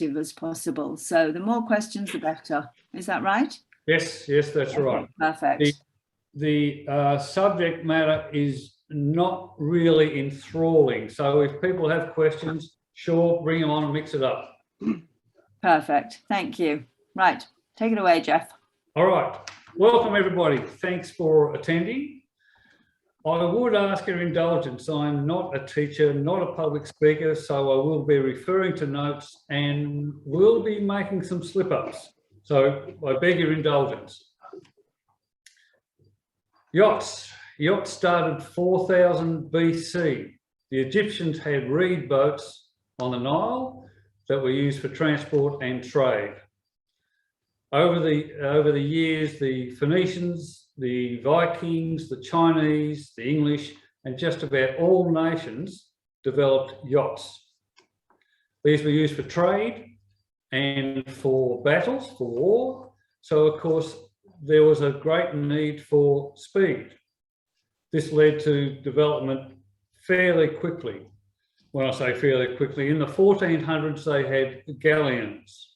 as possible. So the more questions, the better. Is that right? Yes, that's right. Perfect. The subject matter is not really enthralling. So if people have questions, sure, bring them on and mix it up. Perfect. Thank you. Right. Take it away, Jeff. All right. Welcome, everybody. Thanks for attending. I would ask your indulgence. I'm not a teacher, not a public speaker, so I will be referring to notes and will be making some slip-ups. So I beg your indulgence. Yachts. Yachts started 4000 BC. The Egyptians had reed boats on the Nile that were used for transport and trade. Over the years, the Phoenicians, the Vikings, the Chinese, the English, and just about all nations developed yachts. These were used for trade and for battles, for war. So, of course, there was a great need for speed. This led to development fairly quickly. When I say fairly quickly, in the 1400s, they had galleons.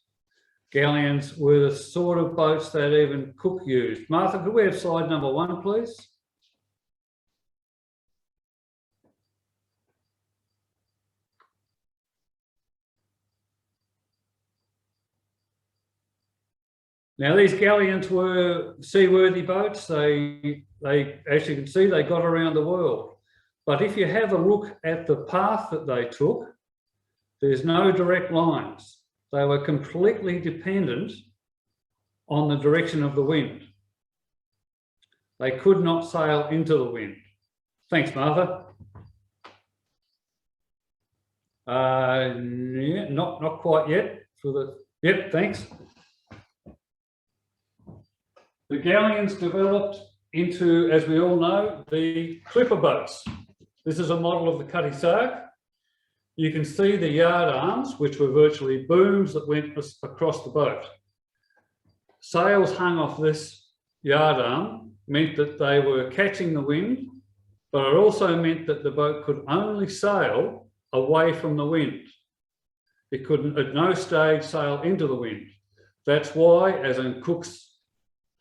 Galleons were the sort of boats that even Cook used. Martha, could we have slide number 1, please? Now, these galleons were seaworthy boats. They, as you can see, they got around the world. But if you have a look at the path that they took, there's no direct lines. They were completely dependent on the direction of the wind. They could not sail into the wind. Thanks, Martha. Yeah, not quite yet. Yep, thanks. The galleons developed into, as we all know, the clipper boats. This is a model of the cutty sark. You can see the yard arms, which were virtually booms that went across the boat. Sails hung off this yard arm meant that they were catching the wind, but it also meant that the boat could only sail away from the wind. It couldn't at no stage sail into the wind. That's why, as in Cook's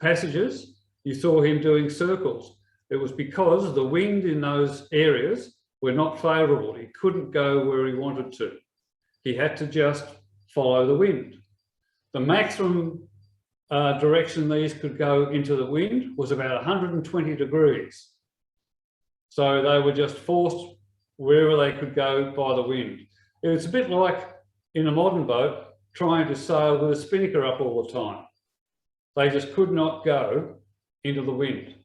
passages, you saw him doing circles. It was because the wind in those areas were not favourable. He couldn't go where he wanted to. He had to just follow the wind. The maximum direction these could go into the wind was about 120 degrees. So they were just forced wherever they could go by the wind. It's a bit like in a modern boat trying to sail with a spinnaker up all the time. They just could not go into the wind.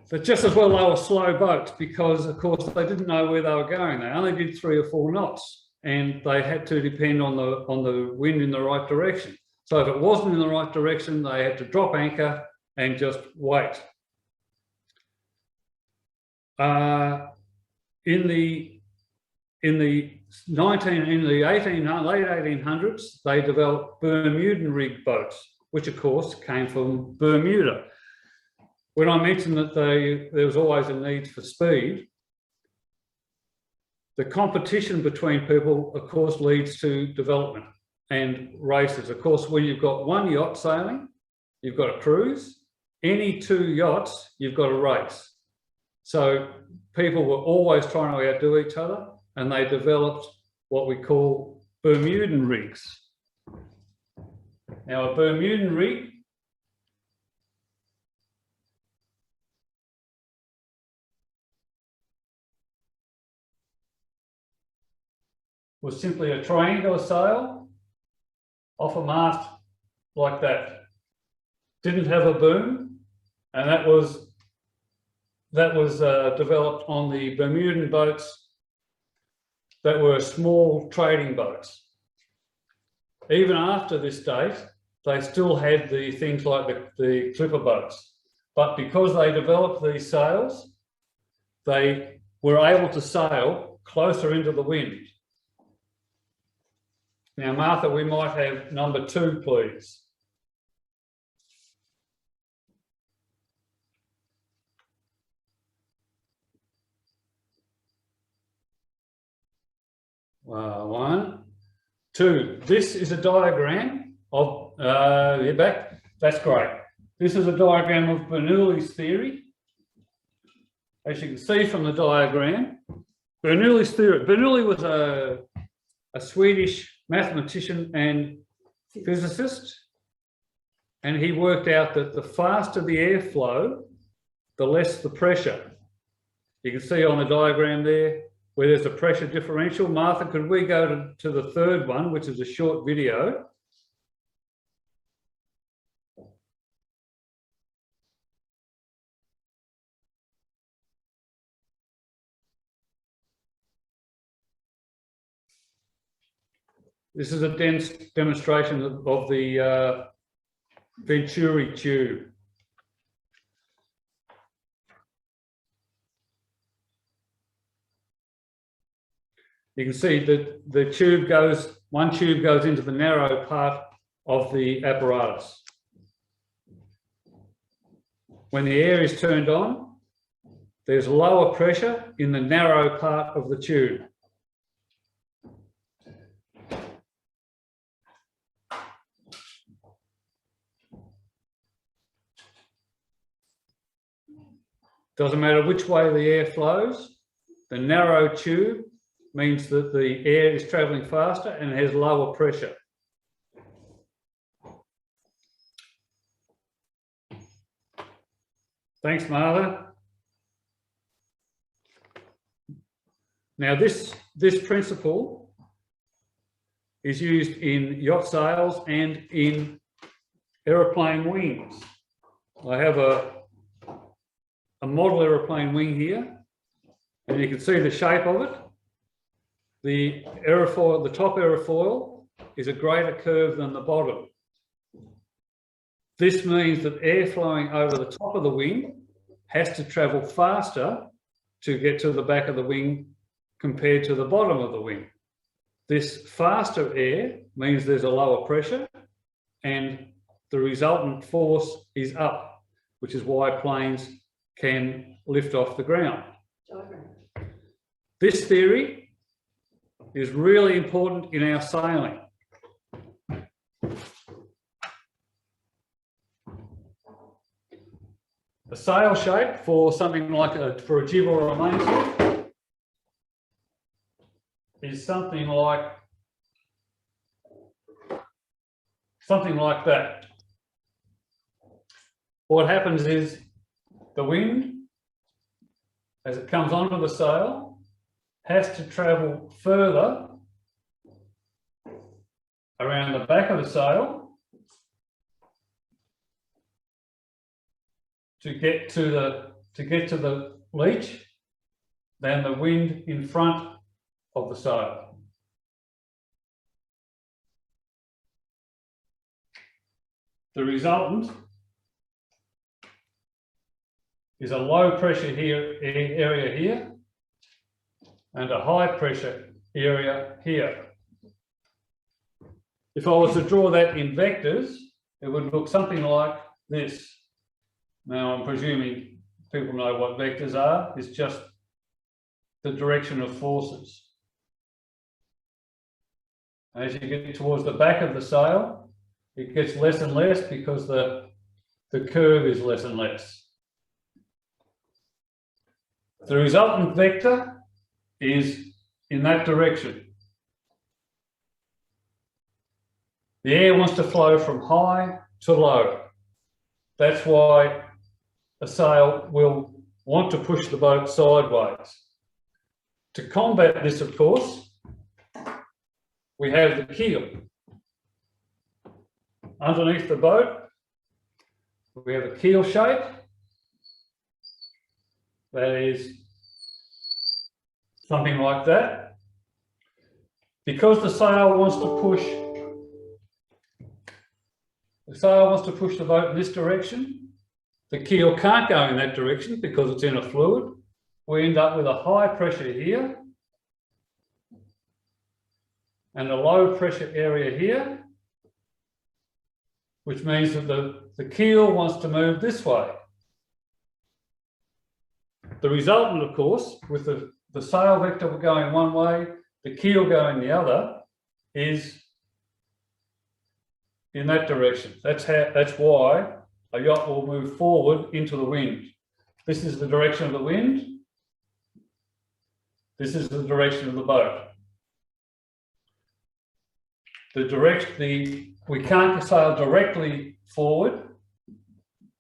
But just as well they were slow boats because, of course, they didn't know where they were going. They only did 3 or 4 knots and they had to depend on the wind in the right direction. So if it wasn't in the right direction, they had to drop anchor and just wait. In the late 1800s, they developed Bermudan rig boats, which of course came from Bermuda. When I mentioned that there was always a need for speed, the competition between people, of course, leads to development and races. Of course, when you've got one yacht sailing, you've got a cruise. Any 2 yachts, you've got a race. So people were always trying to outdo each other, and they developed what we call Bermudan rigs. Now, a Bermudan rig was simply a triangular sail off a mast like that. Didn't have a boom, and that was developed on the Bermudan boats that were small trading boats. Even after this date, they still had the things like the clipper boats. But because they developed these sails, they were able to sail closer into the wind. Now, Martha, we might have number 2, please. One, two. This is a diagram of, back. That's great. This is a diagram of Bernoulli's theory. As you can see from the diagram, Bernoulli's theory. Bernoulli was a Swedish mathematician and physicist, and he worked out that the faster the airflow, the less the pressure. You can see on the diagram there where there's a pressure differential. Martha, could we go to the third one, which is a short video? This is a dense demonstration of the Venturi tube. You can see that the tube goes, one tube goes into the narrow part of the apparatus. When the air is turned on, there's lower pressure in the narrow part of the tube. Doesn't matter which way the air flows, the narrow tube means that the air is travelling faster and has lower pressure. Thanks, Martha. Now this principle is used in yacht sails and in aeroplane wings. I have a model aeroplane wing here, and you can see the shape of it. The aerofoil, the top aerofoil is a greater curve than the bottom. This means that air flowing over the top of the wing has to travel faster to get to the back of the wing compared to the bottom of the wing. This faster air means there's a lower pressure and the resultant force is up, which is why planes can lift off the ground. This theory is really important in our sailing. The sail shape for something like for a jib or a mainsail is something like that. What happens is the wind, as it comes onto the sail, has to travel further around the back of the sail to get to the leach than the wind in front of the sail. The resultant is a low pressure area here and a high pressure area here. If I was to draw that in vectors, it would look something like this. Now, I'm presuming people know what vectors are. It's just the direction of forces. As you get towards the back of the sail, it gets less and less because the curve is less and less. The resultant vector is in that direction. The air wants to flow from high to low. That's why a sail will want to push the boat sideways. To combat this, of course, we have the keel. Underneath the boat, we have a keel shape. That is something like that. Because the sail wants to push the boat in this direction, the keel can't go in that direction because it's in a fluid. We end up with a high pressure here and a low pressure area here, which means that the keel wants to move this way. The resultant, of course, with the sail vector going one way the keel going the other is in that direction. That's why a yacht will move forward into the wind. This is the direction of the wind. This is the direction of the boat. We can't sail directly forward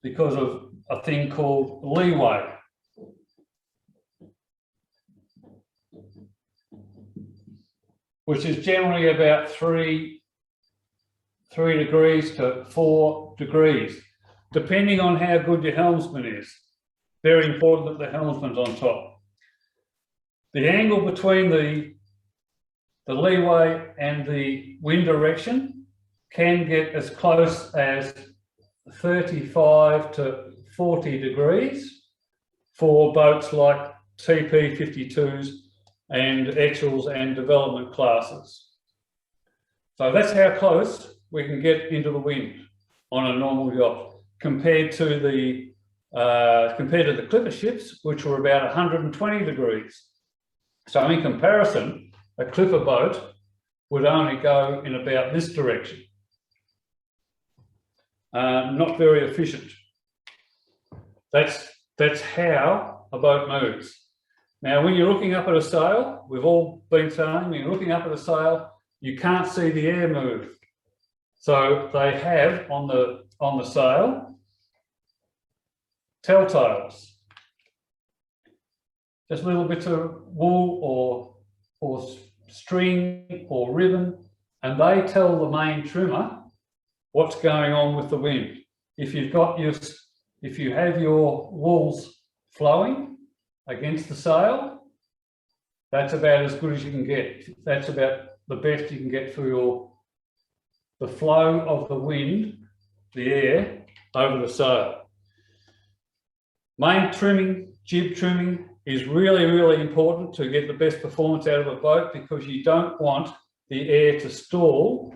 because of a thing called leeway. Which is generally about 3 degrees to 4 degrees, depending on how good your helmsman is. Very important that the helmsman's on top. The angle between the leeway and the wind direction can get as close as 35 to 40 degrees for boats like TP52s and Exels and development classes. So that's how close we can get into the wind on a normal yacht compared to the clipper ships, which were about 120 degrees. So in comparison, a clipper boat would only go in about this direction. Not very efficient. That's how a boat moves. Now, when you're looking up at a sail, we've all been sailing, when you're looking up at a sail, you can't see the air move. So they have on the sail telltales, just little bits of wool or string or ribbon, and they tell the main trimmer what's going on with the wind. If you have your wools flowing against the sail, that's about as good as you can get. That's about the best you can get for the flow of the wind, the air, over the sail. Main trimming, jib trimming is really, really important to get the best performance out of a boat, because you don't want the air to stall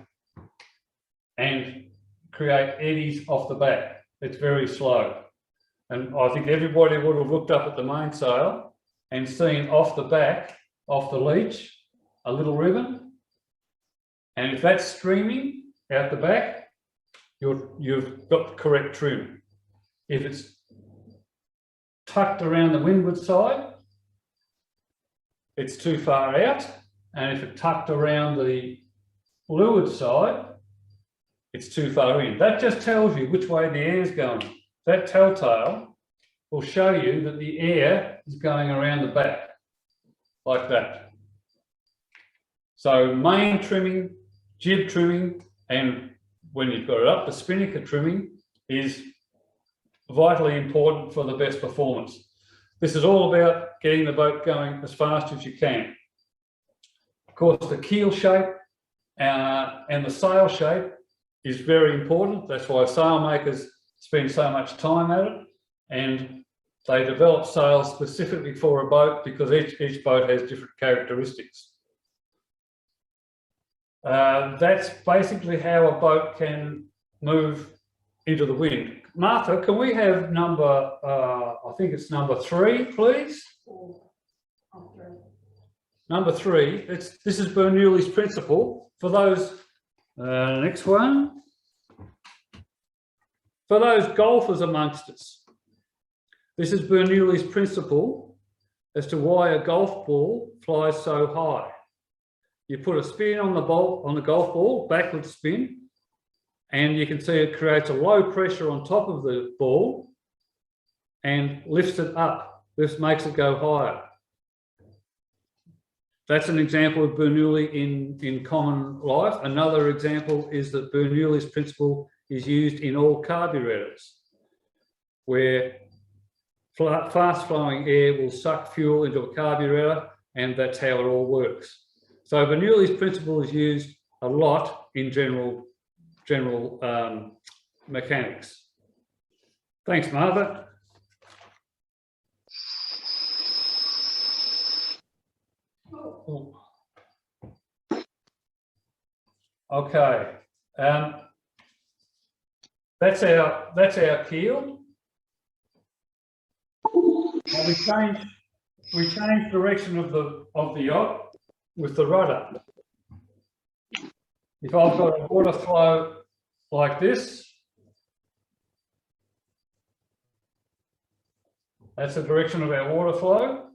and create eddies off the back. It's very slow. And I think everybody would have looked up at the mainsail and seen off the back, off the leech, a little ribbon. And if that's streaming out the back, you've got the correct trim. If it's tucked around the windward side, it's too far out. And if it's tucked around the leeward side, it's too far in. That just tells you which way the air is going. That telltale will show you that the air is going around the back, like that. So main trimming, jib trimming, and when you've got it up, the spinnaker trimming is vitally important for the best performance. This is all about getting the boat going as fast as you can. Of course, the keel shape and the sail shape is very important. That's why sailmakers spend so much time at it, and they develop sails specifically for a boat because each boat has different characteristics. That's basically how a boat can move into the wind. Martha, can we have number, I think it's number 3, please? Number 3, this is Bernoulli's principle. For those, next one. For those golfers amongst us, this is Bernoulli's principle as to why a golf ball flies so high. You put a spin on the golf ball, backward spin, and you can see it creates a low pressure on top of the ball and lifts it up. This makes it go higher. That's an example of Bernoulli in common life. Another example is that Bernoulli's principle is used in all carburetors, where fast flowing air will suck fuel into a carburetor, and that's how it all works. So Bernoulli's principle is used a lot in general mechanics. Thanks, Martha. Okay. That's our keel. Now we change direction of the yacht. with the rudder. If I've got a water flow like this, that's the direction of our water flow.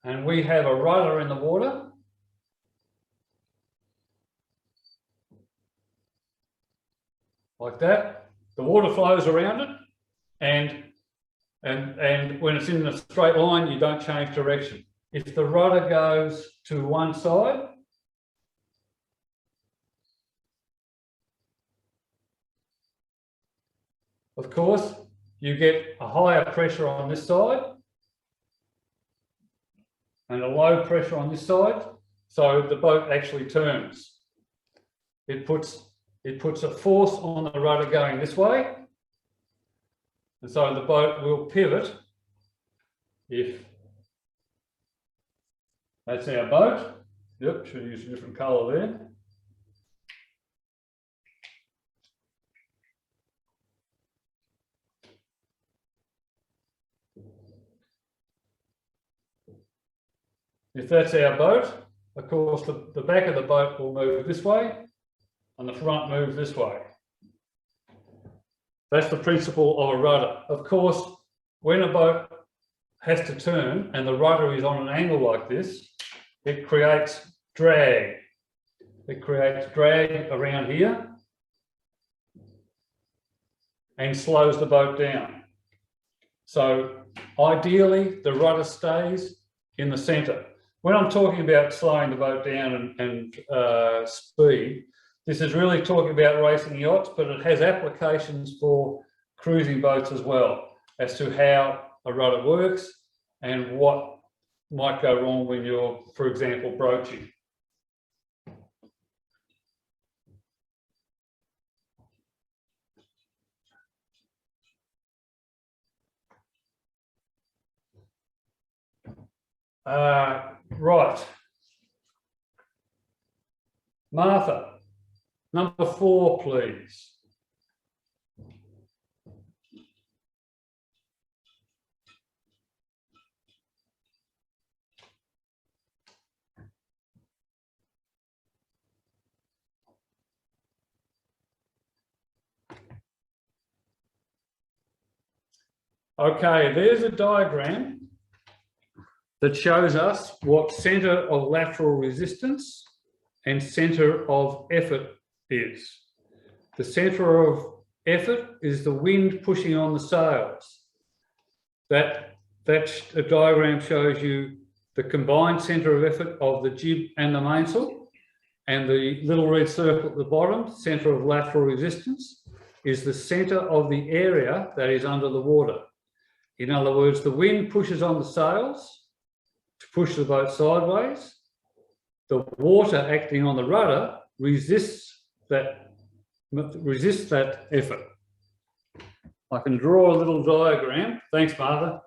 And we have a rudder in the water. Like that. The water flows around it, and when it's in a straight line, you don't change direction. If the rudder goes to one side, of course, you get a higher pressure on this side and a low pressure on this side, so the boat actually turns. It puts a force on the rudder going this way, and so the boat will pivot. If that's our boat, yep, should use a different colour there. If that's our boat, of course, the back of the boat will move this way and the front moves this way. That's the principle of a rudder. Of course, when a boat has to turn and the rudder is on an angle like this, it creates drag. It creates drag around here and slows the boat down. So ideally, the rudder stays in the centre. When I'm talking about slowing the boat down and speed, this is really talking about racing yachts, but it has applications for cruising boats as well, as to how a rudder works and what might go wrong when you're, for example, broaching. Right. Martha, number 4, please. Okay, there's a diagram that shows us what centre of lateral resistance and centre of effort is. The centre of effort is the wind pushing on the sails. That diagram shows you the combined centre of effort of the jib and the mainsail, and the little red circle at the bottom, centre of lateral resistance, is the centre of the area that is under the water. In other words, the wind pushes on the sails to push the boat sideways. The water acting on the rudder resists that effort. I can draw a little diagram. Thanks, Martha.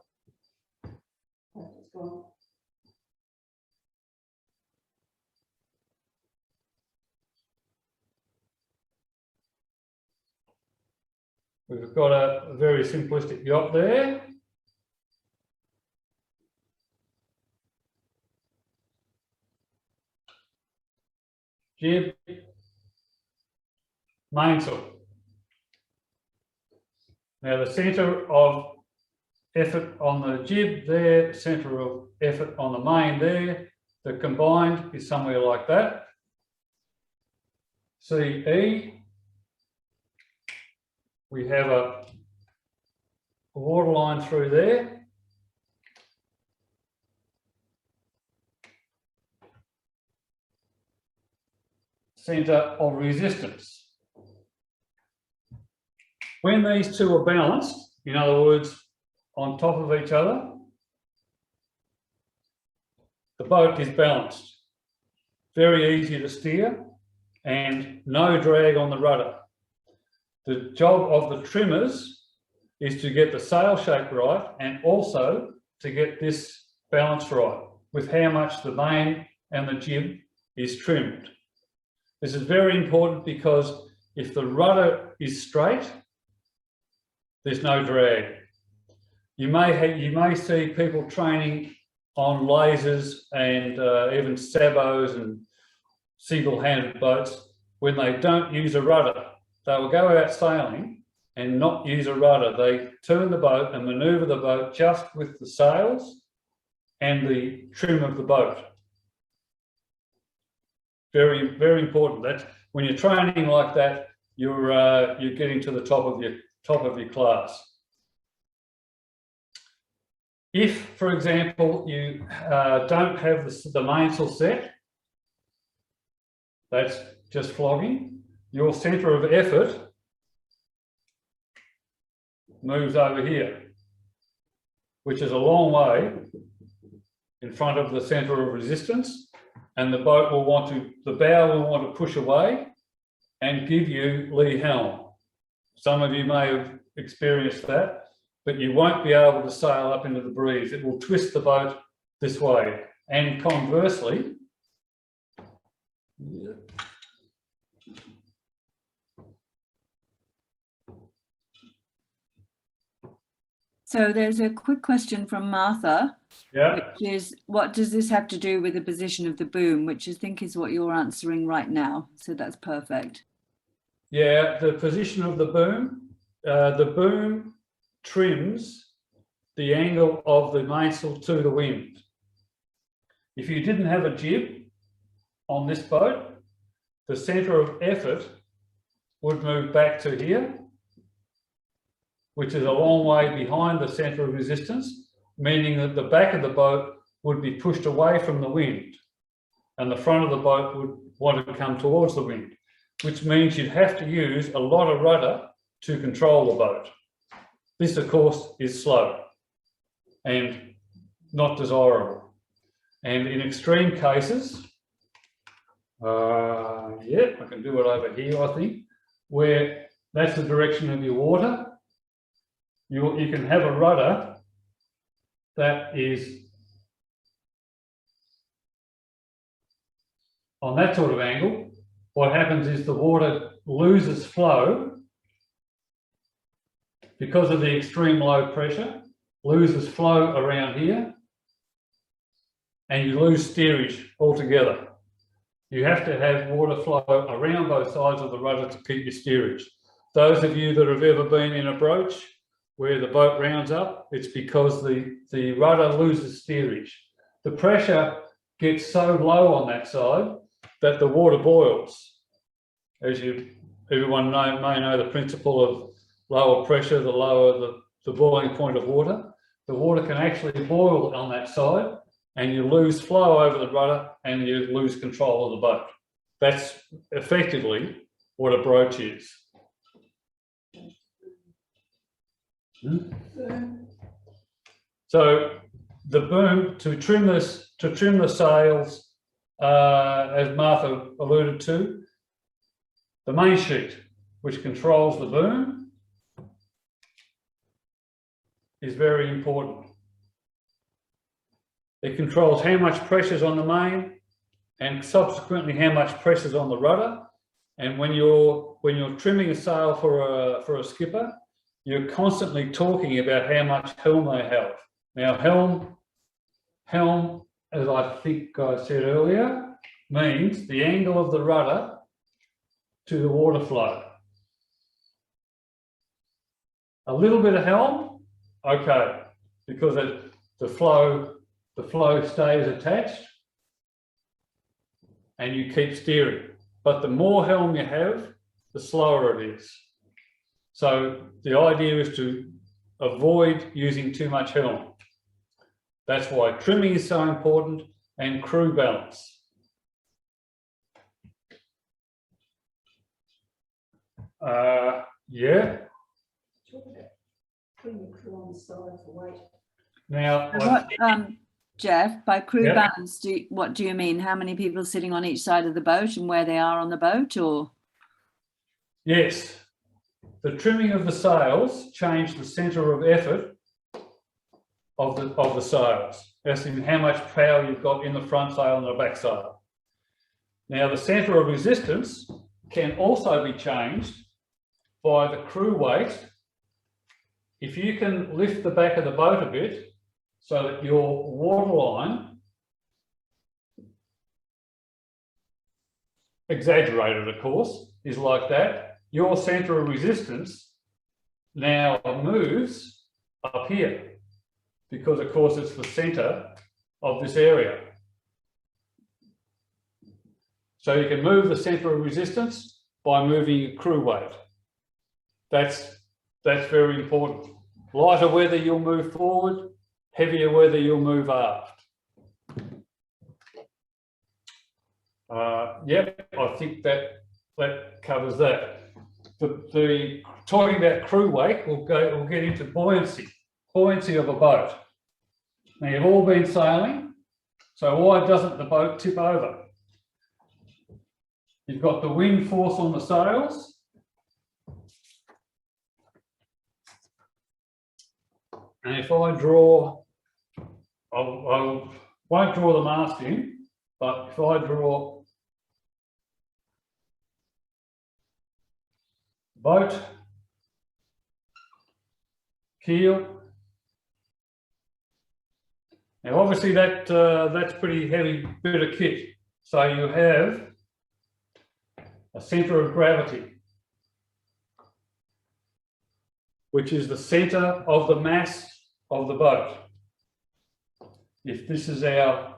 We've got a very simplistic yacht there. Jib, mainsail. Now the centre of effort on the jib there, centre of effort on the main there, the combined is somewhere like that. CE. We have a water line through there. Centre of resistance. When these two are balanced, in other words, on top of each other, the boat is balanced. Very easy to steer and no drag on the rudder. The job of the trimmers is to get the sail shape right and also to get this balance right with how much the main and the jib is trimmed. This is very important because if the rudder is straight, there's no drag. you may see people training on lasers and even sabots and single-handed boats when they don't use a rudder. They will go out sailing and not use a rudder. They turn the boat and manoeuvre the boat just with the sails and the trim of the boat. Very, very important. That's when you're training like that, you're getting to the top of your class. If, for example, you don't have the mainsail set, that's just flogging, your centre of effort moves over here, which is a long way in front of the centre of resistance, and the boat will want to, the bow will want to push away and give you lee helm. Some of you may have experienced that, but you won't be able to sail up into the breeze. It will twist the boat this way. And conversely, So there's a quick question from Martha, which is, what does this have to do with the position of the boom, which I think is what you're answering right now. So that's perfect. Yeah, the position of the boom trims the angle of the mainsail to the wind. If you didn't have a jib on this boat, the centre of effort would move back to here, which is a long way behind the centre of resistance, meaning that the back of the boat would be pushed away from the wind and the front of the boat would want to come towards the wind, which means you'd have to use a lot of rudder to control the boat. This, of course, is slow and not desirable. And in extreme cases, I can do it over here, I think, where that's the direction of your water. You can have a rudder that is on that sort of angle. What happens is the water loses flow because of the extreme low pressure, loses flow around here, and you lose steerage altogether. You have to have water flow around both sides of the rudder to keep your steerage. Those of you that have ever been in a broach where the boat rounds up, it's because the rudder loses steerage. The pressure gets so low on that side that the water boils. As everyone may know the principle of lower pressure, the lower the boiling point of water. The water can actually boil on that side and you lose flow over the rudder and you lose control of the boat. That's effectively what a broach is. So the boom, to trim the sails, as Martha alluded to, the main sheet, which controls the boom, is very important. It controls how much pressure is on the main and subsequently how much pressure is on the rudder. And when you're trimming a sail for a skipper, you're constantly talking about how much helm they have. Now, helm, as I think I said earlier, means the angle of the rudder to the water flow. A little bit of helm, okay, because the flow stays attached and you keep steering. But the more helm you have, the slower it is. So the idea is to avoid using too much helm. That's why trimming is so important and crew balance. Yeah. Now, what, Jeff, by crew balance, what do you mean? How many people are sitting on each side of the boat and where they are on the boat, or? Yes. The trimming of the sails changed the centre of effort of the sails, as in how much power you've got in the front sail and the back sail. Now, the centre of resistance can also be changed by the crew weight if you can lift the back of the boat a bit so that your waterline, exaggerated of course, is like that, your centre of resistance now moves up here because of course it's the centre of this area. So you can move the centre of resistance by moving your crew weight. That's very important. Lighter weather you'll move forward, heavier weather you'll move aft. Yep, I think that covers that. The talking about crew weight, we'll get into buoyancy of a boat. Now you've all been sailing, so why doesn't the boat tip over? You've got the wind force on the sails. And if I draw, I won't draw the mast in, but if I draw boat, keel. Now obviously that's pretty heavy bit of kit. So you have a centre of gravity, which is the centre of the mass of the boat. If this is our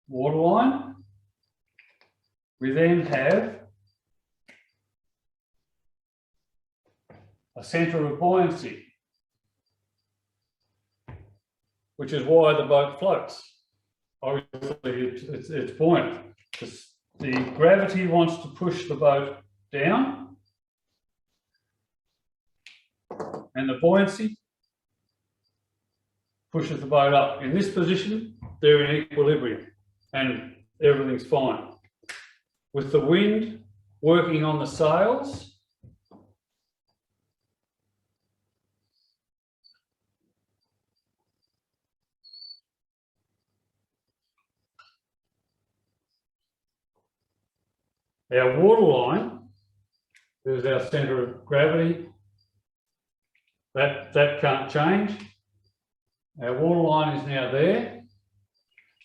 waterline, we then have a centre of buoyancy, which is why the boat floats. Obviously, it's buoyant. The gravity wants to push the boat down, and the buoyancy pushes the boat up. In this position, they're in equilibrium, and everything's fine. With the wind working on the sails, our waterline, there's our centre of gravity. That can't change. Our waterline is now there.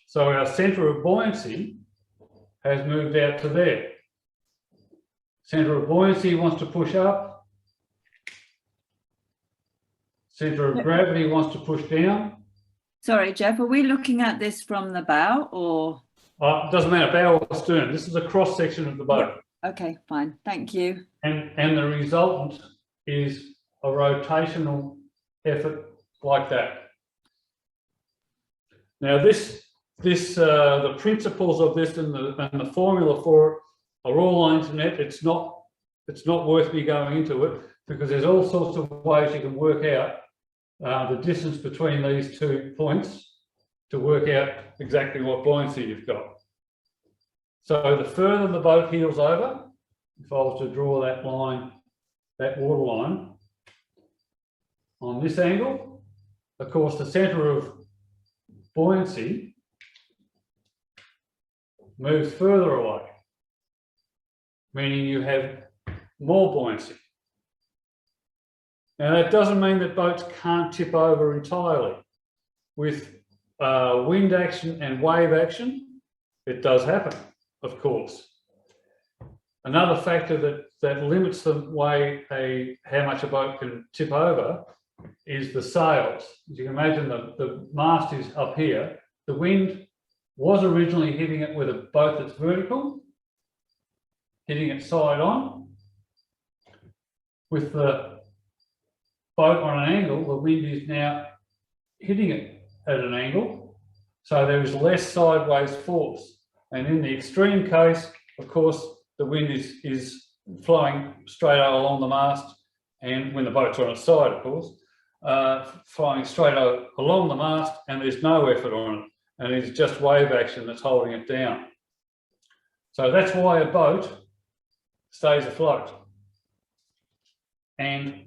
So our centre of buoyancy has moved out to there. Centre of buoyancy wants to push up. Centre of gravity wants to push down. Sorry, Jeff, are we looking at this from the bow or? It doesn't matter, bow or stern. This is a cross section of the boat. Yep. Okay, fine. Thank you. And the resultant is a rotational effort like that. Now the principles of this and the formula for it are all on the internet. It's not worth me going into it because there's all sorts of ways you can work out the distance between these 2 points to work out exactly what buoyancy you've got. So the further the boat heels over, if I was to draw that line, that water line, on this angle, of course the centre of buoyancy moves further away, meaning you have more buoyancy. Now that doesn't mean that boats can't tip over entirely. With wind action and wave action, it does happen, of course. Another factor that limits the way how much a boat can tip over is the sails. As you can imagine, the mast is up here. The wind was originally hitting it with a boat that's vertical, hitting it side on. With the boat on an angle, the wind is now hitting it at an angle, so there is less sideways force. And in the extreme case, of course, the wind is flowing straight along the mast, and when the boat's on its side, of course, flying straight along the mast, and there's no effort on it, and it's just wave action that's holding it down. So that's why a boat stays afloat. And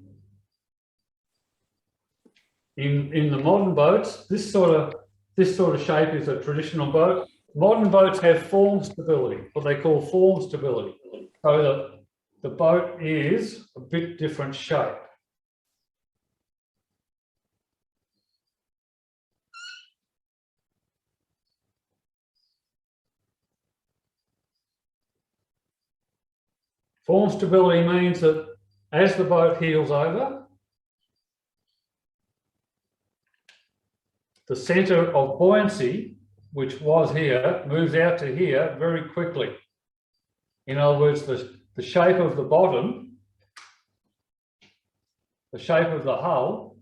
in the modern boats, this sort of shape is a traditional boat. Modern boats have form stability, what they call form stability. So the boat is a bit different shape. Form stability means that as the boat heels over, the centre of buoyancy, which was here, moves out to here very quickly. In other words, the shape of the bottom, the shape of the hull,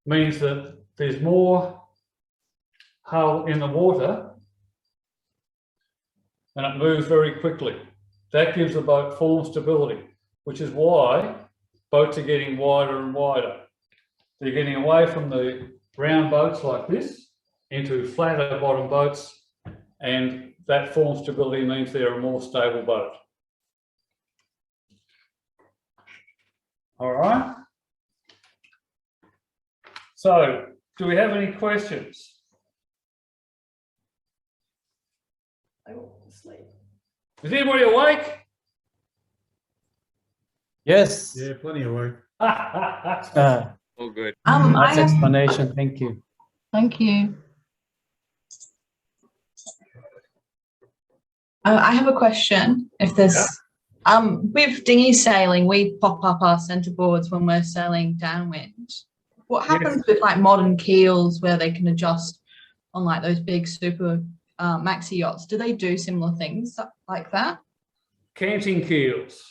means that there's more hull in the water and it moves very quickly. That gives the boat form stability, which is why boats are getting wider and wider. They're getting away from the round boats like this into flatter bottom boats, and that form stability means they're a more stable boat. All right. So, do we have any questions? I won't sleep. Is anybody awake? Yes. Yeah, plenty of work. Oh, good. Nice explanation. Thank you. Thank you. I have a question. If there's with dinghy sailing, we pop up our centre boards when we're sailing downwind. What happens with like modern keels where they can adjust on like those big super maxi yachts? Do they do similar things like that? Canting keels.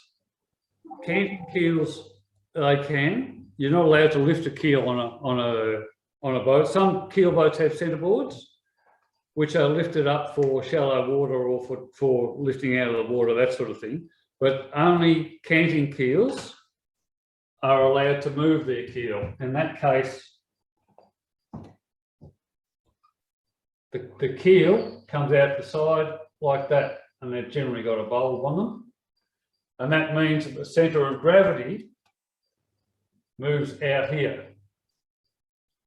Canting keels, they can. You're not allowed to lift a keel on a boat. Some keel boats have centre boards, which are lifted up for shallow water or for lifting out of the water, that sort of thing. But only canting keels are allowed to move their keel. In that case, the keel comes out the side like that, and they've generally got a bulb on them. And that means that the centre of gravity moves out here.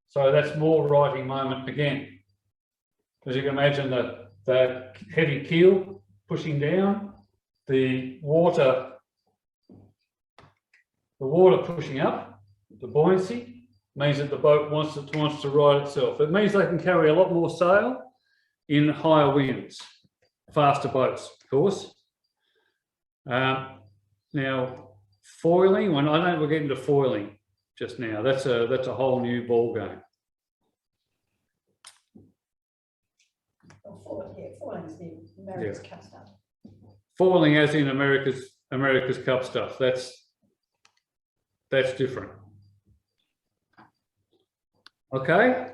So that's more righting moment again. As you can imagine, the heavy keel pushing down, the water pushing up, the buoyancy, means that the boat wants to right itself. It means they can carry a lot more sail in higher winds, faster boats, of course. Now, foiling, I know we're getting to foiling just now. That's a whole new ball game. Foiling is the America's Cup stuff. Foiling, as in America's Cup stuff. That's different. Okay.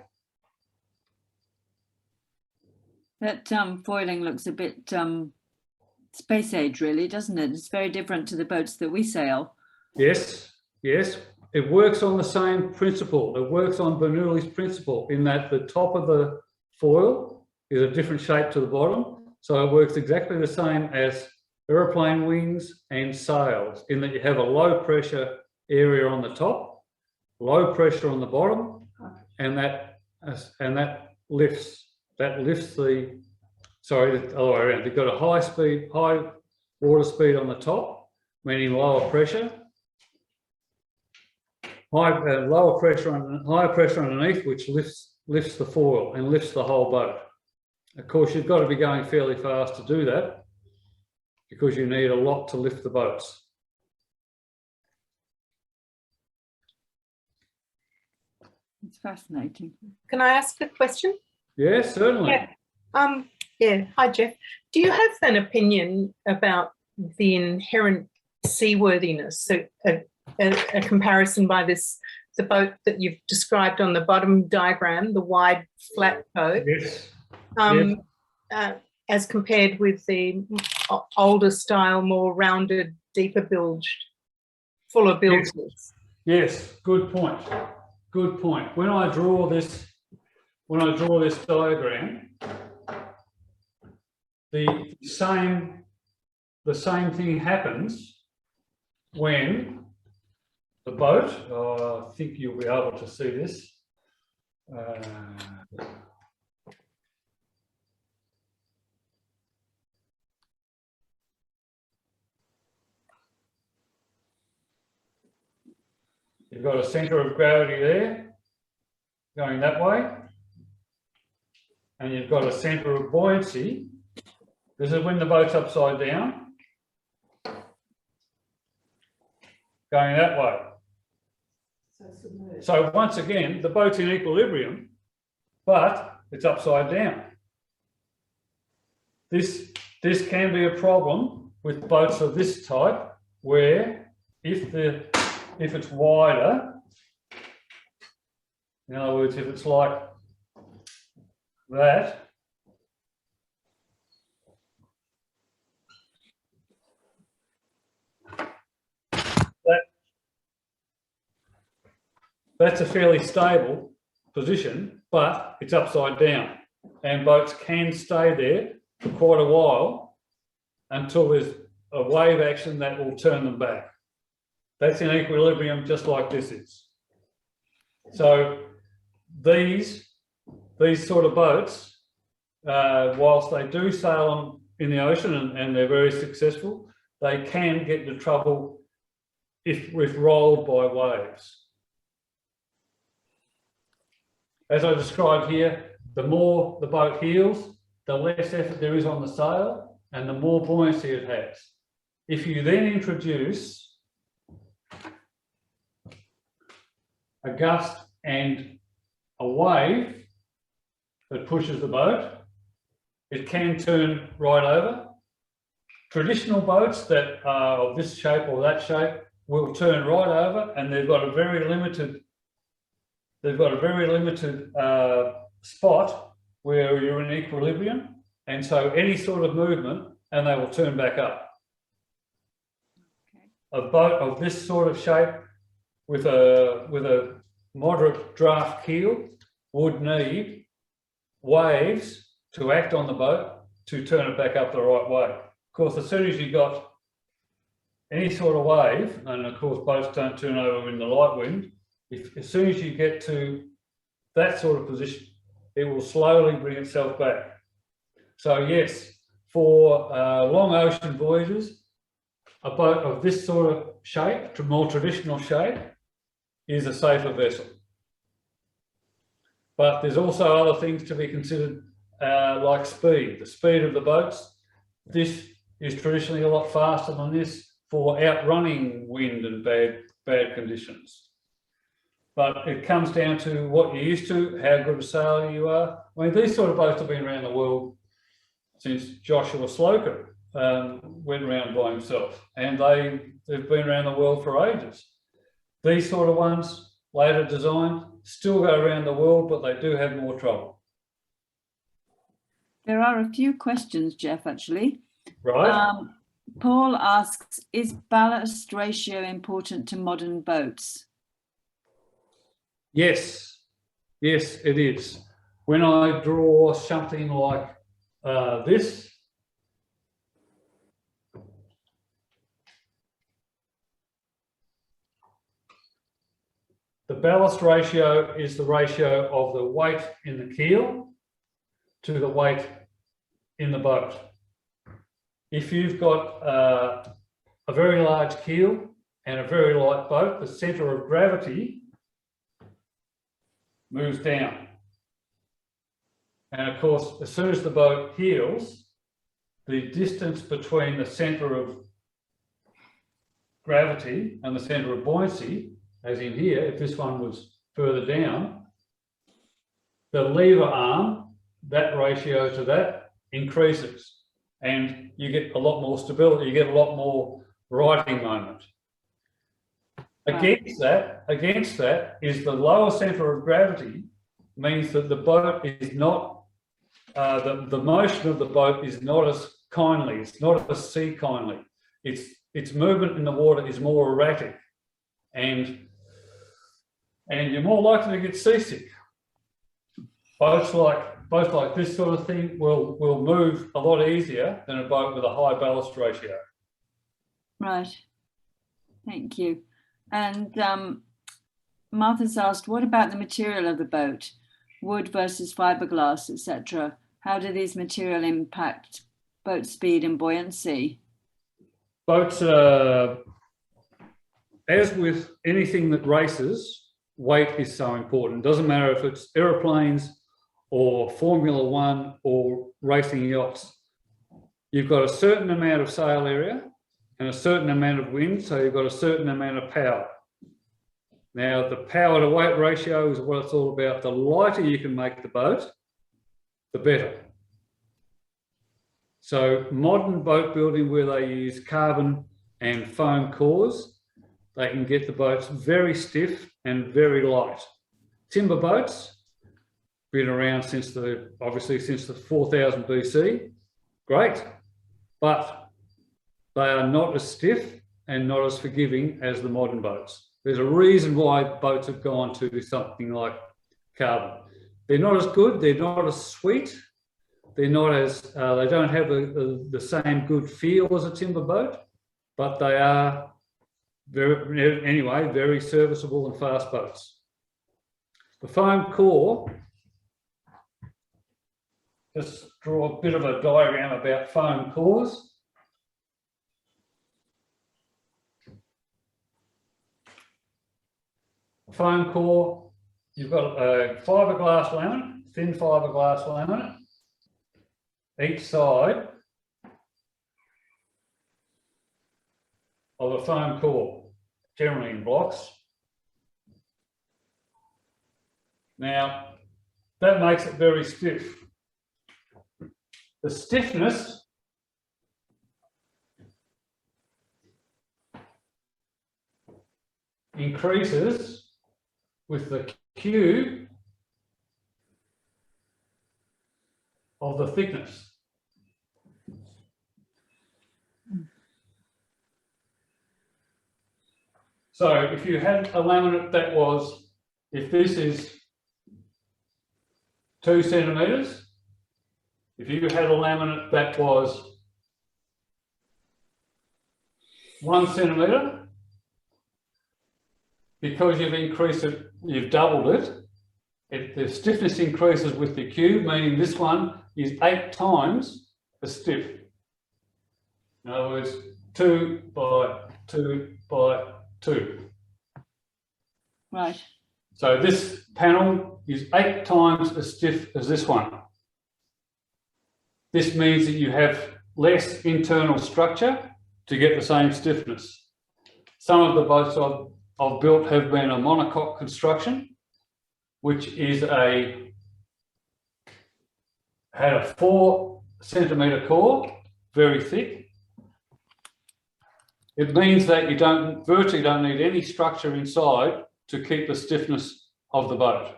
That foiling looks a bit space age, really, doesn't it? It's very different to the boats that we sail. Yes, yes. It works on the same principle. It works on Bernoulli's principle in that the top of the foil is a different shape to the bottom. So it works exactly the same as aeroplane wings and sails, in that you have a low pressure area on the top, low pressure on the bottom, and that lifts the, sorry, the other way around. You've got a high water speed on the top, meaning lower pressure, higher pressure underneath, which lifts the foil and lifts the whole boat. Of course, you've got to be going fairly fast to do that, because you need a lot to lift the boats. It's fascinating. Can I ask a question? Yes, certainly. Yeah. Hi, Jeff. Do you have an opinion about the inherent seaworthiness? So a comparison by the boat that you've described on the bottom diagram, the wide flat boat. Yes. As compared with the older style, more rounded, deeper bilged, fuller bilges. Yes, good point. Good point. When I draw this diagram, the same thing happens when the boat, I think you'll be able to see this. You've got a centre of gravity there, going that way. and you've got a centre of buoyancy. This is when the boat's upside down, going that way. So once again, the boat's in equilibrium, but it's upside down. This can be a problem with boats of this type, where if it's wider, in other words, if it's like that, that's a fairly stable position, but it's upside down, and boats can stay there for quite a while until there's a wave action that will turn them back. That's in equilibrium, just like this is. So these sort of boats, whilst they do sail in the ocean and they're very successful, they can get into trouble if rolled by waves. As I described here, the more the boat heels, the less effort there is on the sail and the more buoyancy it has. If you then introduce a gust and a wave that pushes the boat, it can turn right over. Traditional boats that are of this shape or that shape will turn right over, and they've got a very limited spot where you're in equilibrium, and so any sort of movement and they will turn back up. Okay. A boat of this sort of shape with a moderate draft keel would need waves to act on the boat to turn it back up the right way. Of course, as soon as you got any sort of wave, and of course boats don't turn over in the light wind, as soon as you get to that sort of position, it will slowly bring itself back. So yes, for long ocean voyages, a boat of this sort of shape, more traditional shape, is a safer vessel. But there's also other things to be considered, like speed. The speed of the boats. This is traditionally a lot faster than this for outrunning wind and bad conditions. But it comes down to what you're used to, how good a sailor you are. I mean, these sort of boats have been around the world since Joshua Slocum went around by himself, and they've been around the world for ages. These sort of ones, later designed, still go around the world, but they do have more trouble. There are a few questions, Jeff, actually. Right. Paul asks, is ballast ratio important to modern boats? Yes, it is. When I draw something like this, the ballast ratio is the ratio of the weight in the keel to the weight in the boat. If you've got a very large keel and a very light boat, the centre of gravity moves down. And of course, as soon as the boat heels, the distance between the centre of gravity and the centre of buoyancy, as in here, if this one was further down, the lever arm, that ratio to that increases, and you get a lot more stability, you get a lot more righting moment. Against that is the lower centre of gravity, means that the boat is not, the motion of the boat is not as kindly, it's not as sea kindly. Its movement in the water is more erratic, and you're more likely to get seasick. Boats like this sort of thing will move a lot easier than a boat with a high ballast ratio. Right, thank you. And Martha's asked, what about the material of the boat? Wood versus fiberglass, etc. How do these material impact boat speed and buoyancy? Boats, as with anything that races, weight is so important. It doesn't matter if it's aeroplanes or Formula One or racing yachts, you've got a certain amount of sail area and a certain amount of wind, so you've got a certain amount of power. Now, the power to weight ratio is what it's all about. The lighter you can make the boat, the better. So modern boat building where they use carbon and foam cores, they can get the boats very stiff and very light. Timber boats, been around since obviously since the 4000 BC, great, but they are not as stiff and not as forgiving as the modern boats. There's a reason why boats have gone to something like carbon. They're not as good, they're not as sweet, they're not as, they don't have the same good feel as a timber boat, but they are very serviceable and fast boats. The foam core, just draw a bit of a diagram about foam cores. Foam core, you've got a fiberglass laminate, thin fiberglass laminate, each side of a foam core, generally in blocks. Now, that makes it very stiff. The stiffness increases with the cube of the thickness. So if you had a laminate that was, if this is 2 centimetres, if you had a laminate that was 1 centimetre, because you've increased it, you've doubled it, the stiffness increases with the cube, meaning this one is 8 times as stiff. In other words, 2 by 2 by 2. Right. So this panel is 8 times as stiff as this one. This means that you have less internal structure to get the same stiffness. Some of the boats I've built have been a monocoque construction, which is had a 4 centimetre core, very thick. It means that you virtually don't need any structure inside to keep the stiffness of the boat.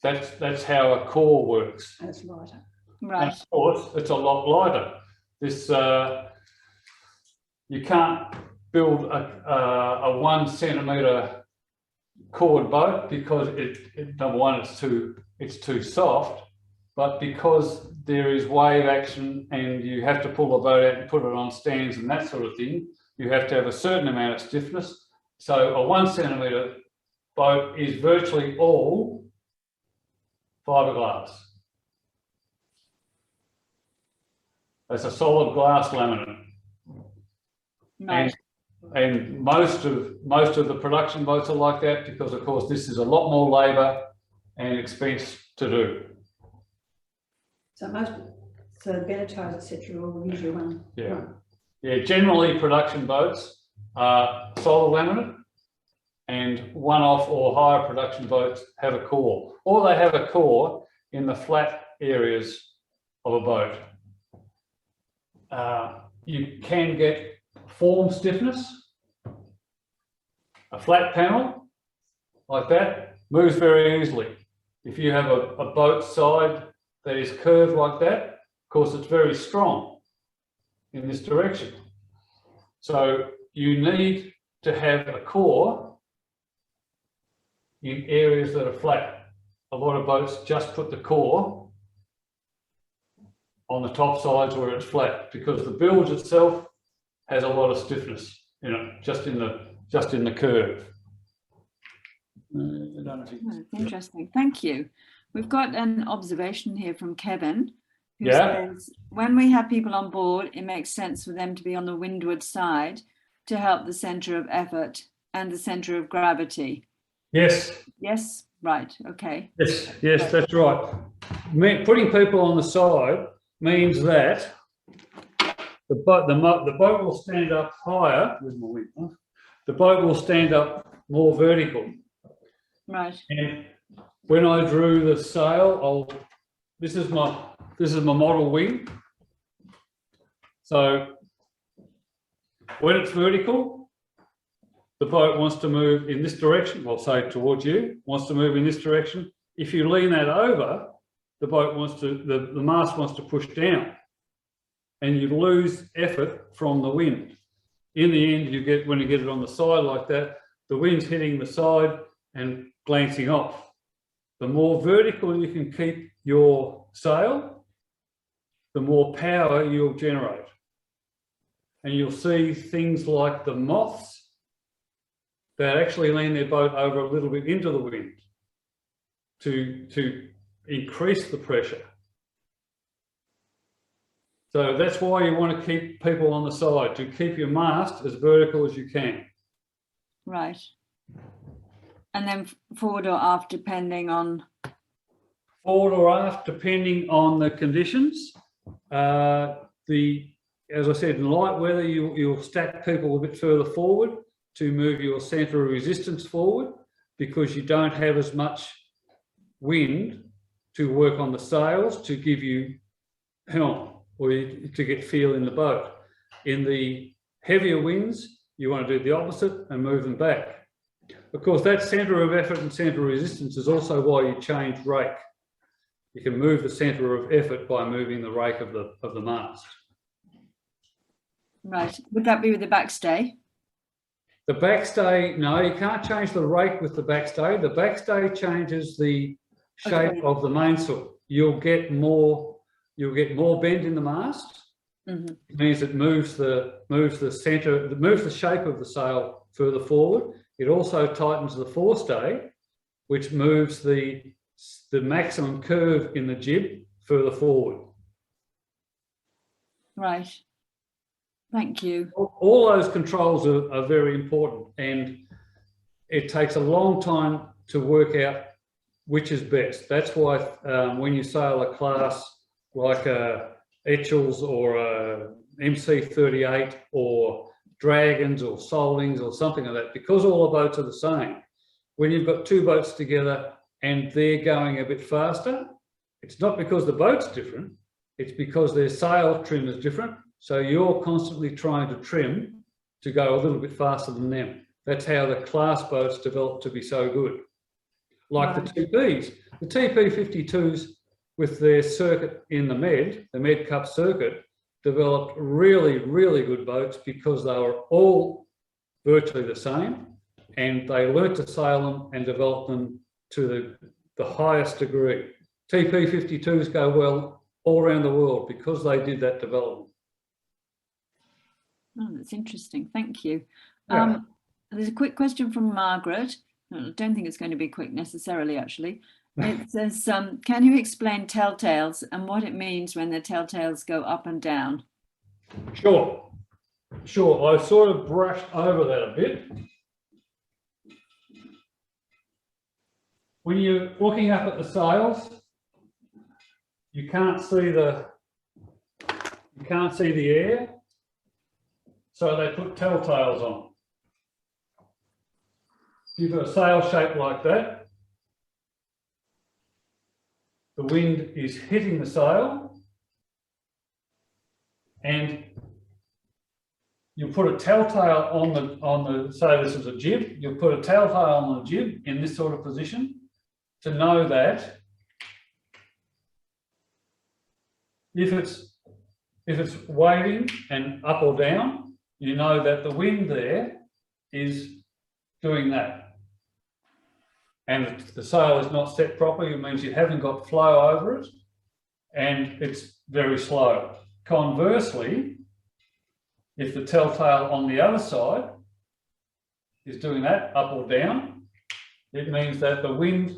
That's how a core works. That's lighter. Right. And of course, it's a lot lighter. This you can't build a 1 centimetre cord boat because number one, it's too soft, but because there is wave action and you have to pull the boat out and put it on stands and that sort of thing, you have to have a certain amount of stiffness. So a 1 centimetre boat is virtually all fiberglass. It's a solid glass laminate. Right. And most of the production boats are like that because, of course, this is a lot more labour and expense to do. So Venturi, etc., will use your one. Yeah. Yeah, generally production boats are solid laminate and one-off or higher production boats have a core, or they have a core in the flat areas of a boat. You can get form stiffness. A flat panel like that moves very easily. If you have a boat side that is curved like that, of course, it's very strong in this direction. So you need to have a core in areas that are flat. A lot of boats just put the core on the top sides where it's flat because the bilge itself has a lot of stiffness, just in the curve. Interesting. Thank you. We've got an observation here from Kevin, who Yeah. says, when we have people on board, it makes sense for them to be on the windward side to help the centre of effort and the centre of gravity. Yes. Yes, Right. Okay. Yes, that's right. Putting people on the side means that the boat will stand up higher. Where's my wind? Huh? The boat will stand up more vertical. Right. And when I drew the sail, this is my model wing. So when it's vertical, the boat wants to move in this direction, well, say towards you, wants to move in this direction. If you lean that over, the boat wants to, the mast wants to push down, and you lose effort from the wind. In the end, when you get it on the side like that, the wind's hitting the side and glancing off. The more vertical you can keep your sail, the more power you'll generate. And you'll see things like the moths that actually lean their boat over a little bit into the wind to increase the pressure. So that's why you want to keep people on the side, to keep your mast as vertical as you can. Right. And then forward or aft, depending on? Forward or aft, depending on the conditions. As I said, in light weather, you'll stack people a bit further forward to move your centre of resistance forward, because you don't have as much wind to work on the sails to give you helm or to get feel in the boat. In the heavier winds, you want to do the opposite and move them back. Of course, that centre of effort and centre of resistance is also why you change rake. You can move the centre of effort by moving the rake of the mast. Right. Would that be with the backstay? The backstay, no, you can't change the rake with the backstay. The backstay changes the shape of the mainsail. You'll get more bend in the mast. Mm-hmm. It means it moves the shape of the sail further forward. It also tightens the forestay, which moves the maximum curve in the jib further forward. Right. Thank you. All those controls are very important, and it takes a long time to work out which is best. That's why when you sail a class like Etchells or MC38 or Dragons or Solings or something like that, because all the boats are the same, when you've got two boats together and they're going a bit faster, it's not because the boat's different, it's because their sail trim is different. So you're constantly trying to trim to go a little bit faster than them. That's how the class boats develop to be so good. Like the TPs. The TP52s with their circuit in the Med Cup circuit, developed really, really good boats because they were all virtually the same, and they learnt to sail them and develop them to the highest degree. TP52s go well all around the world because they did that development. Oh, that's interesting. Thank you. Yeah. There's a quick question from Margaret. I don't think it's going to be quick necessarily, actually. It says, can you explain telltales and what it means when the telltales go up and down? Sure. I sort of brushed over that a bit. When you're looking up at the sails, you can't see the air, so they put telltales on. You've got a sail shape like that. The wind is hitting the sail, and you put a telltale on the say this is a jib, you'll put a telltale on the jib in this sort of position to know that if it's waving and up or down, you know that the wind there is doing that. And if the sail is not set properly, it means you haven't got flow over it and it's very slow. Conversely, if the telltale on the other side is doing that, up or down, it means that the wind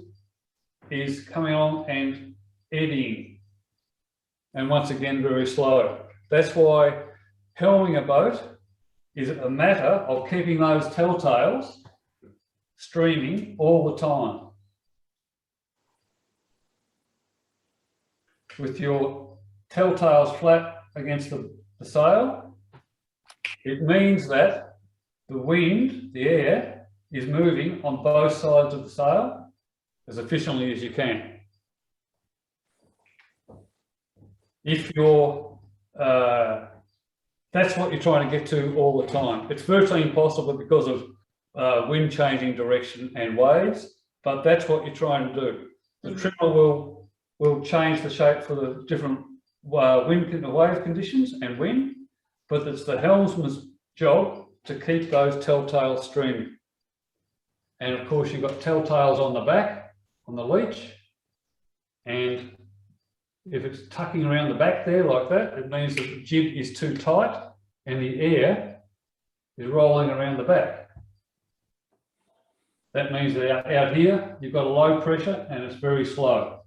is coming on and eddying. And once again, very slow. That's why helming a boat is a matter of keeping those telltales streaming all the time. with your telltales flat against the sail, it means that the wind, the air, is moving on both sides of the sail as efficiently as you can. If you're, that's what you're trying to get to all the time. It's virtually impossible because of wind changing direction and waves, but that's what you're trying to do. The trimmer will change the shape for the different wave conditions and wind, but it's the helmsman's job to keep those telltales streaming. And of course, you've got telltales on the back, on the leech, and if it's tucking around the back there like that, it means that the jib is too tight and the air is rolling around the back. That means that out here, you've got a low pressure and it's very slow.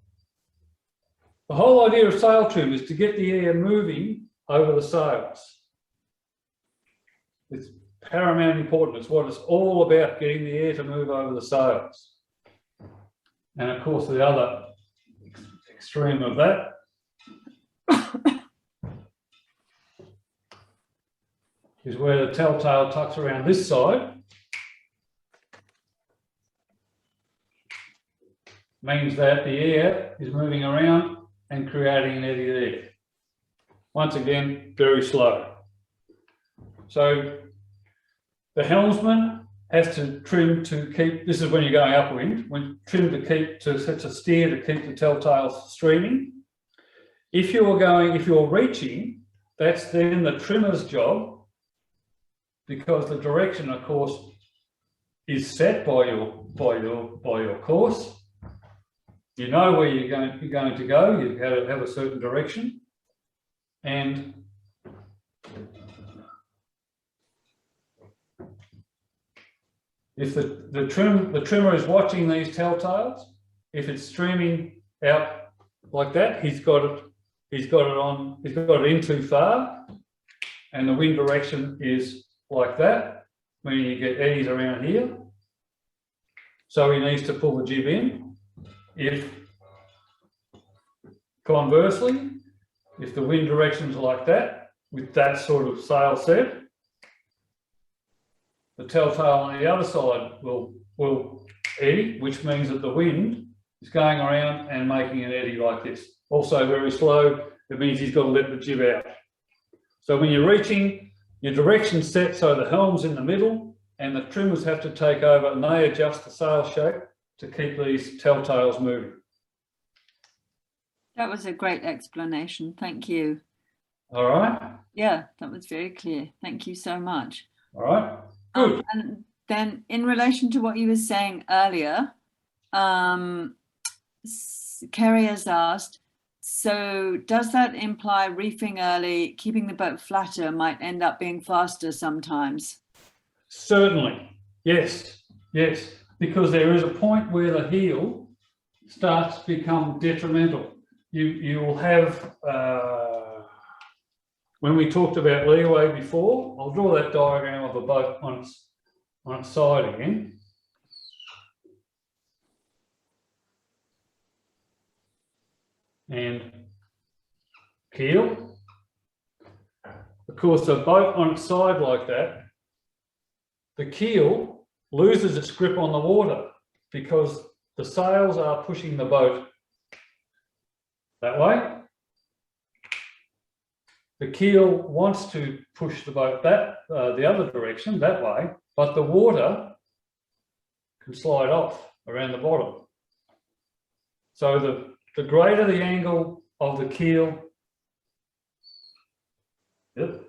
The whole idea of sail trim is to get the air moving over the sails. It's paramount important. It's what it's all about, getting the air to move over the sails. And of course, the other extreme of that is where the telltale tucks around this side. Means that the air is moving around and creating an eddy there. Once again, very slow. So the helmsman has to trim to keep, this is when you're going upwind, when trim to keep, to set a steer to keep the telltales streaming. If you're reaching, that's then the trimmer's job, because the direction, of course, is set by your course. You know where you're going to go. You have a certain direction, and if the trimmer is watching these telltales, if it's streaming out like that, he's got it in too far, and the wind direction is like that, meaning you get eddies around here. So he needs to pull the jib in. If conversely, if the wind direction's like that, with that sort of sail set, the telltale on the other side will eddy, which means that the wind is going around and making an eddy like this. Also very slow, it means he's got to let the jib out. So when you're reaching, your direction's set so the helm's in the middle and the trimmers have to take over and they adjust the sail shape to keep these telltales moving. That was a great explanation. Thank you. All right. Yeah, that was very clear. Thank you so much. All right. Good. And then in relation to what you were saying earlier, Kerry has asked, so does that imply reefing early, keeping the boat flatter might end up being faster sometimes? Certainly. Yes. Yes. Because there is a point where the heel starts to become detrimental. You will have, when we talked about leeway before, I'll draw that diagram of a boat on its side again. And keel. Of course, a boat on its side like that, the keel loses its grip on the water because the sails are pushing the boat that way. The keel wants to push the boat the other direction, that way, but the water can slide off around the bottom. So the greater the angle of the keel, yep,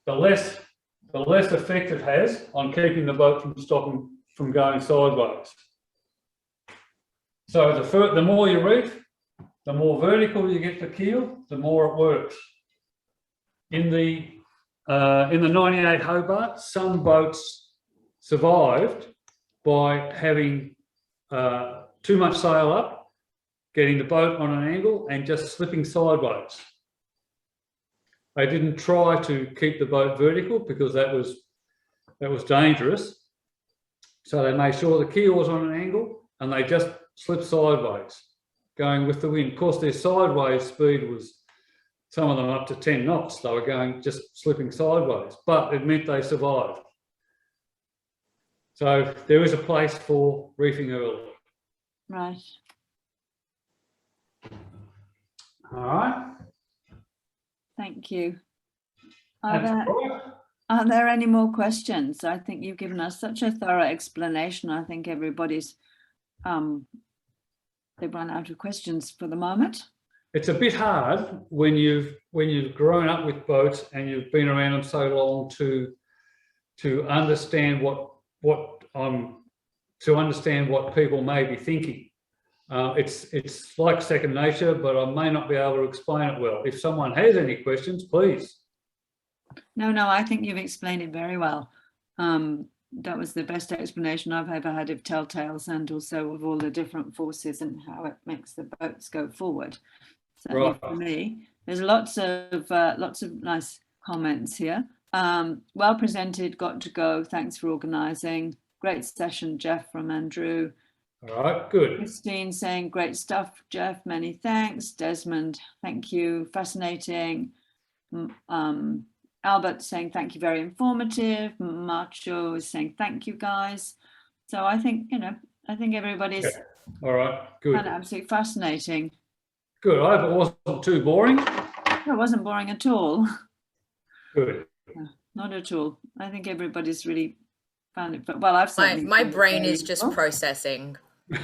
the less effect it has on keeping the boat from going sideways. So the more you reef, the more vertical you get the keel, the more it works. In the 98 Hobart, some boats survived by having too much sail up, getting the boat on an angle and just slipping sideways. They didn't try to keep the boat vertical because that was dangerous. So they made sure the keel was on an angle and they just slipped sideways, going with the wind. Of course, their sideways speed was some of them up to 10 knots. They were going just slipping sideways, but it meant they survived. So there is a place for reefing early. Right. All right. Thank you. That's right. Are there any more questions? I think you've given us such a thorough explanation. I think everybody's they've run out of questions for the moment. It's a bit hard when you've grown up with boats and you've been around them so long to understand what people may be thinking. It's like second nature, but I may not be able to explain it well. If someone has any questions, please. No, I think you've explained it very well. That was the best explanation I've ever had of Telltales, and also of all the different forces and how it makes the boats go forward. Certainly Right. for me, there's lots of nice comments here. Well presented, got to go. Thanks for organising. Great session, Jeff from Andrew. All right, good. Christine saying great stuff, Jeff. Many thanks. Desmond, thank you. Fascinating. Albert saying thank you, very informative. Macho is saying thank you, guys. So I think everybody's All right, good. kind of absolutely fascinating. Good. I hope it wasn't too boring. It wasn't boring at all. Good. Not at all. I think everybody's really found it. But well, I've certainly My found it brain very is just useful. processing.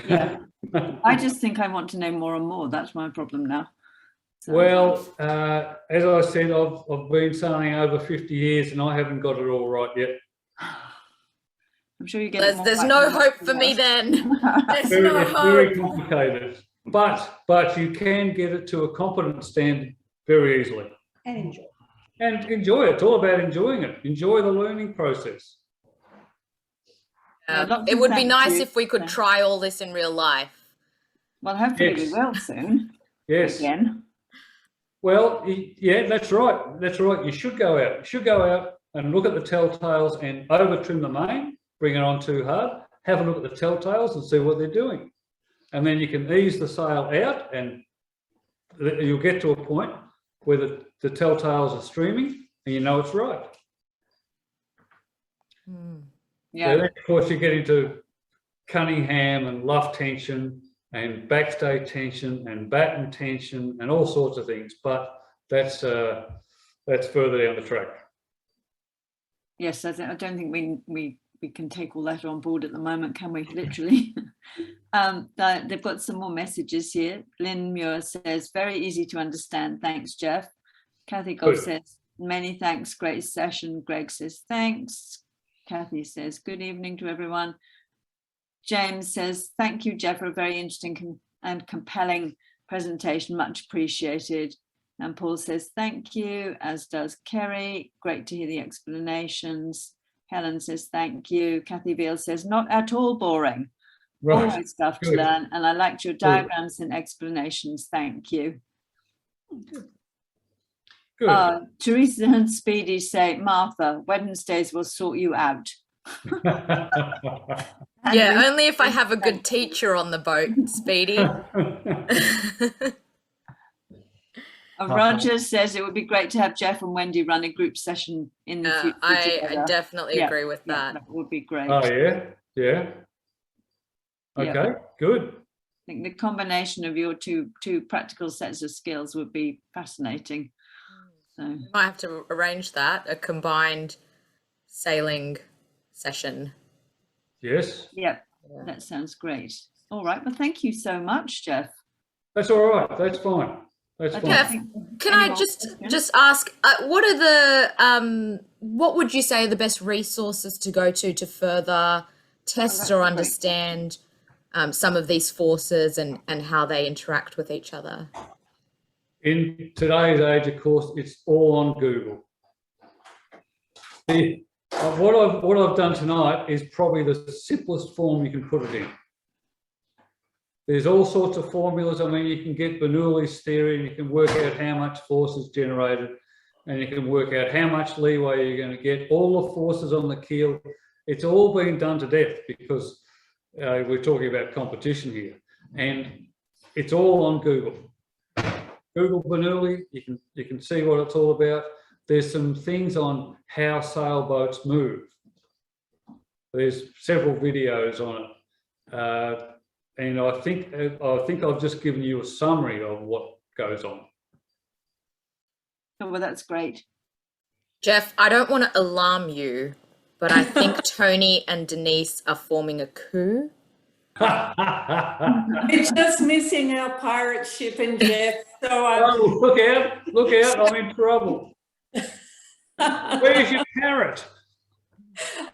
Yeah. I just think I want to know more and more. That's my problem now. So, Well, as I said, I've been sailing over 50 years and I haven't got it all right yet. I'm sure you get it more There's right no than hope most for of me us. then. There's Very, no it's very hope. complicated, but you can get it to a competent standard very easily And enjoy. and enjoy it. It's all about enjoying it. Enjoy the learning process. lots It of would be thank nice you. if we could try all this in real life. Well, hopefully Yes. we will soon. Yes. Again. Well, yeah, that's right. That's right. You should go out. You should go out and look at the telltales and over trim the main, bring it on too hard, have a look at the telltales and see what they're doing. And then you can ease the sail out and you'll get to a point where the telltales are streaming and you know it's right. Yeah. So then, of course, you get into Cunningham and luff tension and backstay tension and batten tension and all sorts of things, but that's further down the track. Yes, I don't think we can take all that on board at the moment, can we? Literally. They've got some more messages here. Lynn Muir says, very easy to understand. Thanks, Jeff. Kathy Goff Good. says, many thanks. Great session. Greg says, thanks. Kathy says, good evening to everyone. James says, thank you, Jeff, for a very interesting and compelling presentation. Much appreciated. And Paul says, thank you, as does Kerry. Great to hear the explanations. Helen says, thank you. Kathy Veal says, not at all boring. Right. Always stuff to Good. learn. And I liked your diagrams and explanations. Thank you. Good. Teresa and Speedy say, Martha, Wednesdays will sort you out. And Yeah, Ruth only if I says, have a good teacher on the boat, Speedy. Roger says it would be great to have Jeff and Wendy run a group session in the future I together. definitely Yeah, agree with Yeah, that. that would be great. Oh, yeah. Yeah. Yeah. Okay, good. I think the combination of your two practical sets of skills would be fascinating. So We might have to arrange that, a combined sailing session. Yes, yeah, that sounds great. All right, well, thank you so much, Jeff. that's all right. That's fine. That's I fine. don't Jeff, think- Can any I more just questions? ask, what are the what would you say are the best resources to go to further test that's or great. understand some of these forces and how they interact with each other? In today's age, of course, it's all on Google. What I've done tonight is probably the simplest form you can put it in. There's all sorts of formulas. I mean, you can get Bernoulli's theory and you can work out how much force is generated and you can work out how much leeway you're going to get, all the forces on the keel It's all been done to death because we're talking about competition here, and it's all on Google. Google Bernoulli, you can see what it's all about. There's some things on how sailboats move. There's several videos on it, and I think I've just given you a summary of what goes on. Oh, well, that's great. Jeff, I don't want to alarm you, but I think Tony and Denise are forming a coup. We're just missing our pirate ship and Jeff. So Oh, look out, I'm in trouble. Where's your parrot?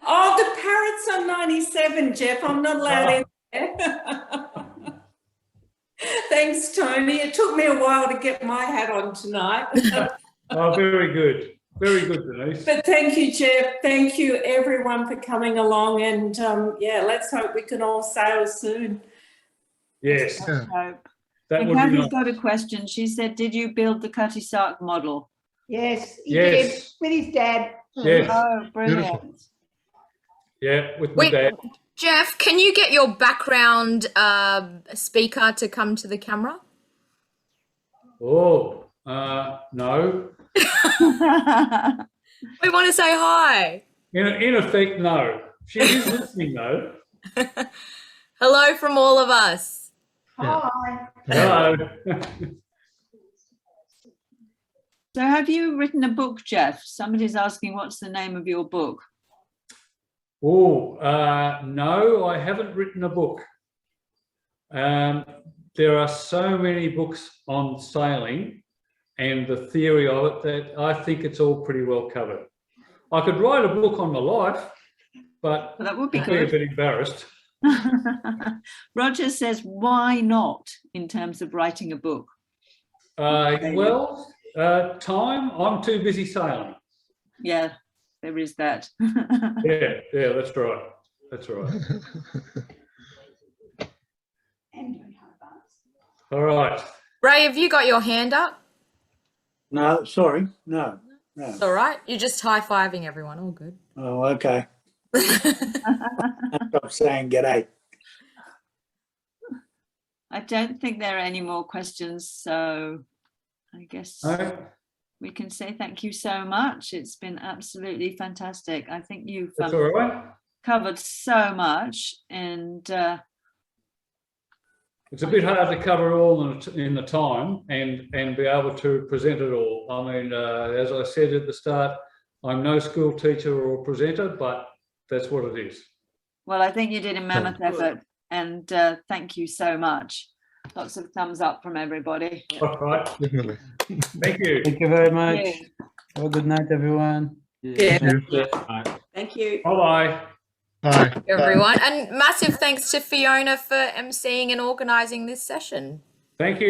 Oh, the parrot's on 97, Jeff. I'm not allowed in there. Thanks, Tony. It took me a while to get my hat on tonight. Oh, very good. Very good, Denise. But thank you, Jeff. Thank you, everyone, for coming along. And yeah, let's hope we can all sail soon. Yes, Let's hope. that And would be Kathy's nice. got a question. She said, did you build the Cutty Sark model? Yes, he Yes. did, with his dad. Yes, Oh, brilliant. Beautiful. yeah, with my Wait, dad. Jeff, can you get your background speaker to come to the camera? Oh, no. We want to say hi. In effect, no. She is listening, though. Hello from all of us. Hi. Hello. So have you written a book, Jeff? Somebody's asking what's the name of your book? Oh, no, I haven't written a book. There are so many books on sailing and the theory of it that I think it's all pretty well covered. I could write a book on my life, but Well, that would be I'd be a good. bit embarrassed. Roger says, why not in terms of writing a book? Well, time, I'm too busy sailing. Yeah, there is that. Yeah, that's right. That's right. And doing high bars. All right. Ray, have you got your hand up? No, sorry, no. It's all right. You're just high-fiving everyone. All good. Oh, okay. Stop saying g'day. I don't think there are any more questions, so I guess Okay. we can say thank you so much. It's been absolutely fantastic. I think you've That's all right. covered so much, and It's a bit hard to cover all in the time and be able to present it all. I mean, as I said at the start, I'm no school teacher or presenter, but that's what it is. well, I think you did a mammoth effort, and thank you so much. Lots of thumbs up from everybody. All right. Definitely. Thank you. Thank you very much. Yeah. Have a good night, everyone. Yeah. Bye. Thank you. Bye-bye. Bye. Everyone. And massive thanks to Fiona for emceeing and organising this session. Thank you.